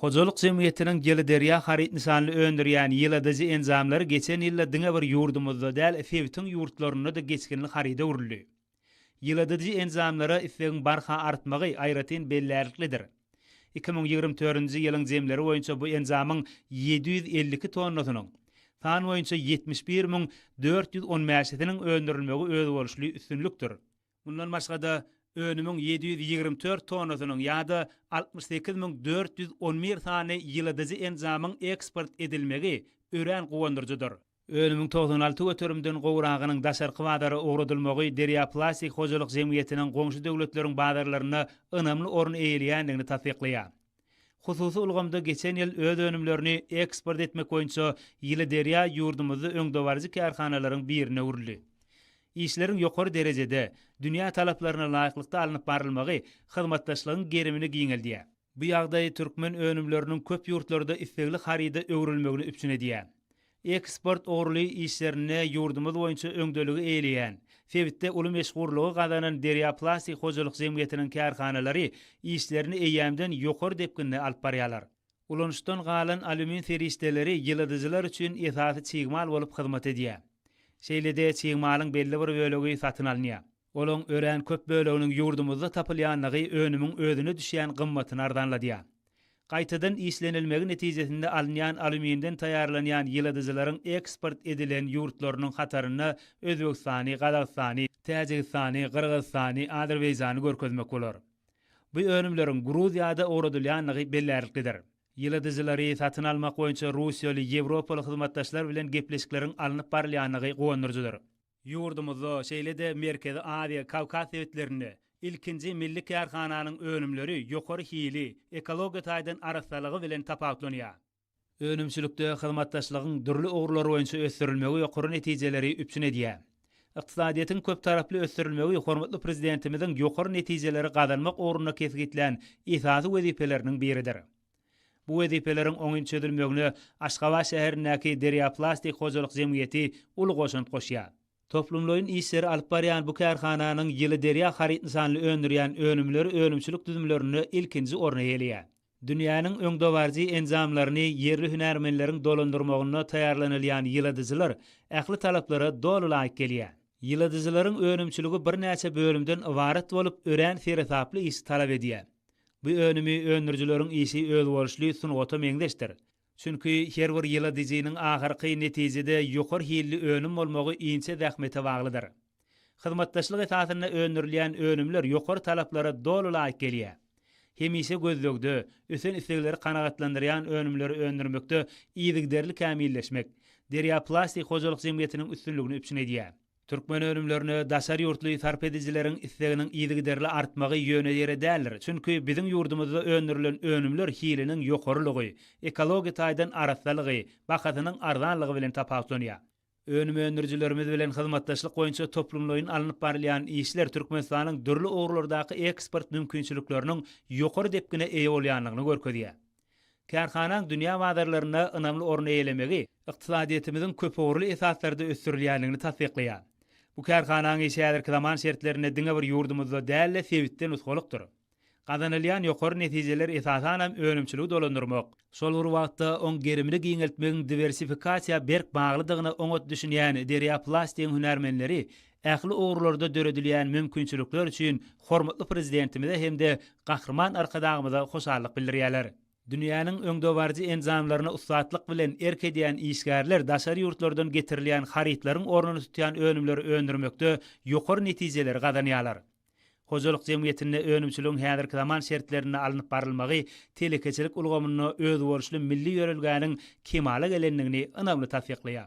Hocalyk jemgyýetiniň Geli derýa haryt nisanly öndürýän ýyladyjy enzamlary geçen ýylda diňe bir ýurdumyzda däl Efewitiň ýurtlaryna da geçkinli haryda urildi. Ýyladyjy enzamlara islegiň barha artmagy aýratyn belläliklidir. 2024-nji ýylyň jemleri boýunça bu enzamyň 752 tonnasynyň, fan boýunça 71415-siniň öndürilmegi öz boluşly üstünlükdir. Bundan başga da önümün 724 tonasynyň ýa-da 68411 tane ýyladyjy enzamyň eksport edilmegi ören gowandyrjydyr. Önümün 96 götürümden gowragynyň daşarky badary ogradylmagy Derya Plastik hojalyk jemgyýetiniň goňşy döwletleriň badarlaryna önämli orun eýilýändigini tasdiqlaýar. Hususy ulgamda geçen ýyl öz önümlerini eksport etmek boýunça Ýyly Derya ýurdumyzda öňdewarjy karhanalaryň birine urildi. İşlerin ýokary derejede dünýä talaplaryna laýyklykda alınıp barylmagy hyzmatdaşlygyň gerimini giňeldi. Bu ýagdaý türkmen önümleriniň köp ýurtlarda islegli haryda öwrülmegini üpsün edýär. Eksport ogruly işlerine ýurdumyz boýunça öňdeligi eýleýän, Fewitde uly meşgurlugy gazanan Derya Plastik hojalyk jemgyýetiniň karhanalary işlerini eýýämden ýokary depkinne alyp barýarlar. Ulanşdan galan alümin ferişdeleri ýyladyjylar üçin esasy çygmal bolup hyzmat edýär. Şeýlede çygmalyň belli bir bölegi satyn alynýar. Olaň ören köp böleginiň ýurdumyzda tapylýanlygy önümiň özüne düşýän gymmatyny ardanladýar. Gaýtadan işlenilmegi netijesinde alınýan alüminden taýýarlanýan ýyladyjylaryň eksport edilen ýurtlarynyň hataryny Özbegistany, Gazagystany, Täjikistany, Kyrgyzstany, Azerbaýjany görkezmek bolar. Bu önümleriň Gruziýada ogradylýanlygy belläliklidir. Ýyladyjylary satyn almak boýunça Russiýaly, Ýewropaly hyzmatdaşlar bilen gepleşikleriň alınıp barylýanlygy gowandyrjydyr. Ýurdumyzda şeýlede Merkezi Aziýa, Kawkaz döwletlerini ilkinji milli karhananyň önümleri ýokary hili, ekologiýa taýdan arasalygy bilen tapawutlanýar. Önümçilikde hyzmatdaşlygyň dürli ogrulary boýunça ösdürilmegi ýokary netijeleri üpsün edýär. Iqtisadiýatyň köp taraply ösdürilmegi hormatly prezidentimiziň ýokary netijeleri gazanmak ugruna kesgitlen esasy wezipeleriniň biridir. Bu wezipeleriň oňyn çözülmegine Aşgabat şäherindäki Derya Plastik hojalyk jemgyýeti uly goşunt goşýar. Toplumlaryň işleri alyp barýan bu karhananyň Ýyly Derya haryt nisanly öndürýän önümleri önümçilik düzümlerini ilkinji orna eýleýär. Dünýäniň öňdewarjy enzamlaryny yerli hünärmenleriň dolandyrmagyna taýýarlanylýan ýyladyjylar ähli talaplara dolu laýyk gelýär. Ýyladyjylaryň önümçiligi bir näçe bölümden ibaret bolup ören feresaply iş talap edýär. Bu önümi öndürjüleriň işi öz boluşly sunugata meňdeşdir. Çünki her bir ýyladyjynyň ahyrky netijede ýokary hilli önüm bolmagy inçe zähmete baglydyr. Hyzmatdaşlyk esasyna öndürilýän önümler ýokary talaplara dolu laýyk gelýär. Hemise gözlegde, ösen islegleri kanagatlandyrýan önümleri öndürmekde iýdigderli kämilleşmek, Derya Plastik hojalyk jemgyýetiniň üstünligini üpsün edýär. Türkmen önümlerini daşar ýurtly sarp edijileriň isleginiň iýdigderli artmagy ýöne ýere dälir. Çünki biziň ýurdumyzda öndürilen önümler hiliniň ýokarylygy, ekologiýa taýdan arasalygy, bakatynyň arzanlygy bilen tapawutlanýar. Önüm öndürjilerimiz bilen hyzmatdaşlyk boýunça toplumlaryň alınıp barylýan işler Türkmenistanyň dürli ogrulardaky eksport mümkinçilikleriniň ýokary depkine eýe bolýanlygyny görkezýär. Karhanaň dünýä badarlaryna önämli orun eýlemegi ykdysadyýetimiziň köp ogruly esaslarda ösdürilýänligini tasdiqlaýar. Bu karhanaň işäderki zaman şertlerine diňe bir ýurdumyzda dälle Fewitde nusgalykdyr. Gazanylýan ýokary netijeler esasanam önümçiligi dolandyrmak. Şol bir wagtda oň gerimini giňeltmegiň diversifikasiýa berk baglydygyny oňat düşünýän Derya Plastikň hünärmenleri ähli ogrularda döredilýän mümkinçilikler üçin hormatly prezidentimize hemde gahrman arkadagymyza hoşallyk bildirýärler. Dünýäniň öňdewarjy enzamlaryna ustatlyk bilen erkedýän işgärler daşary ýurtlardan getirilýän harytlaryň ornuny tutýan önümleri öndürmekde ýokary netijeler gazanýarlar. Hojalyk jemgyýetinde önümçiligiň häzirki zaman şertlerine alınıp barylmagy telekeçilik ulgamyny öz boluşly milli ýörelgäniň kemale gelenligini önämli tasdiqlaýar.